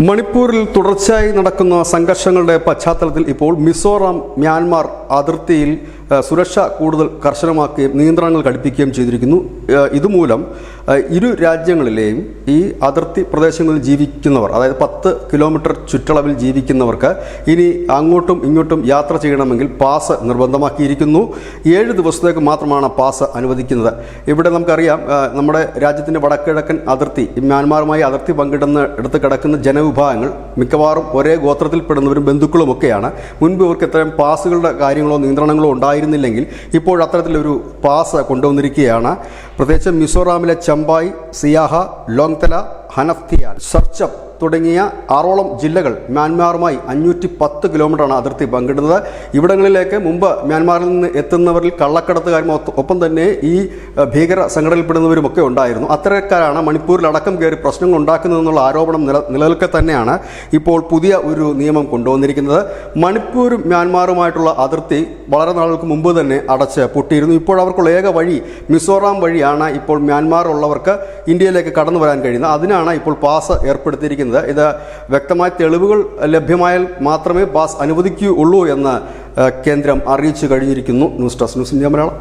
മണിപ്പൂരിൽ തുടർച്ചയായി നടക്കുന്ന സംഘർഷങ്ങളുടെ പശ്ചാത്തലത്തിൽ ഇപ്പോൾ മിസോറാം മ്യാൻമാർ അതിർത്തിയിൽ സുരക്ഷ കൂടുതൽ കർശനമാക്കുകയും നിയന്ത്രണങ്ങൾ കടുപ്പിക്കുകയും ചെയ്തിരിക്കുന്നു. ഇതുമൂലം ഇരു രാജ്യങ്ങളിലെയും ഈ അതിർത്തി പ്രദേശങ്ങളിൽ ജീവിക്കുന്നവർ, അതായത് 10 കിലോമീറ്റർ ചുറ്റളവിൽ ജീവിക്കുന്നവർക്ക് ഇനി അങ്ങോട്ടും ഇങ്ങോട്ടും യാത്ര ചെയ്യണമെങ്കിൽ പാസ് നിർബന്ധമാക്കിയിരിക്കുന്നു. 7 ദിവസത്തേക്ക് മാത്രമാണ് പാസ് അനുവദിക്കുന്നത്. ഇവിടെ നമുക്കറിയാം, നമ്മുടെ രാജ്യത്തിൻ്റെ വടക്കിഴക്കൻ അതിർത്തി മ്യാൻമാറുമായി അതിർത്തി പങ്കിടുന്ന ഇടത്ത് കിടക്കുന്ന ജനവിഭാഗങ്ങൾ മിക്കവാറും ഒരേ ഗോത്രത്തിൽപ്പെടുന്നവരും ബന്ധുക്കളുമൊക്കെയാണ്. മുൻപ് ഇവർക്ക് ഇത്തരം പാസുകളുടെ കാര്യങ്ങളോ നിയന്ത്രണങ്ങളോ ഉണ്ടായിരുന്നില്ലെങ്കിൽ ഇപ്പോൾ അത്തരത്തിലൊരു പാസ് കൊണ്ടുവന്നിരിക്കുകയാണ്. പ്രത്യേകിച്ച് മിസോറാമിലെ ചമ്പായ്, സിയാഹ, ലോങ്തല, ഹനഫ്തിയാൽ, സർച്ചപ്പ് തുടങ്ങിയ 6ഓളം ജില്ലകൾ മ്യാൻമാറുമായി 510 കിലോമീറ്ററാണ് അതിർത്തി പങ്കിടുന്നത്. ഇവിടങ്ങളിലേക്ക് മുമ്പ് മ്യാൻമാറിൽ നിന്ന് എത്തുന്നവരിൽ കള്ളക്കടത്തുകാരും ഒപ്പം തന്നെ ഈ ഭീകര സംഘടനയിൽപ്പെടുന്നവരുമൊക്കെ ഉണ്ടായിരുന്നു. അത്തരക്കാരാണ് മണിപ്പൂരിലടക്കം കയറി പ്രശ്നങ്ങൾ ഉണ്ടാക്കുന്നതെന്നുള്ള ആരോപണം നിലനിൽക്കെ തന്നെയാണ് ഇപ്പോൾ പുതിയ ഒരു നിയമം കൊണ്ടുവന്നിരിക്കുന്നത്. മണിപ്പൂരും മ്യാൻമാറുമായിട്ടുള്ള അതിർത്തി വളരെ നാളുകൾക്ക് മുമ്പ് തന്നെ അടച്ച് പൊട്ടിയിരുന്നു. ഇപ്പോൾ അവർക്കുള്ള ഏക വഴി മിസോറാം വഴിയാണ് ഇപ്പോൾ മ്യാൻമാർ ഉള്ളവർക്ക് ഇന്ത്യയിലേക്ക് കടന്നു വരാൻ കഴിയുന്നത്. അതിനാണ് ഇപ്പോൾ പാസ് ഏർപ്പെടുത്തിയിരിക്കുന്നത്. ഇത് വ്യക്തമായ തെളിവുകൾ ലഭ്യമായാൽ മാത്രമേ പാസ് അനുവദിക്കുകയുള്ളൂ എന്ന് കേന്ദ്രം അറിയിച്ചു കഴിഞ്ഞിരിക്കുന്നു. News desk, news India Malayalam.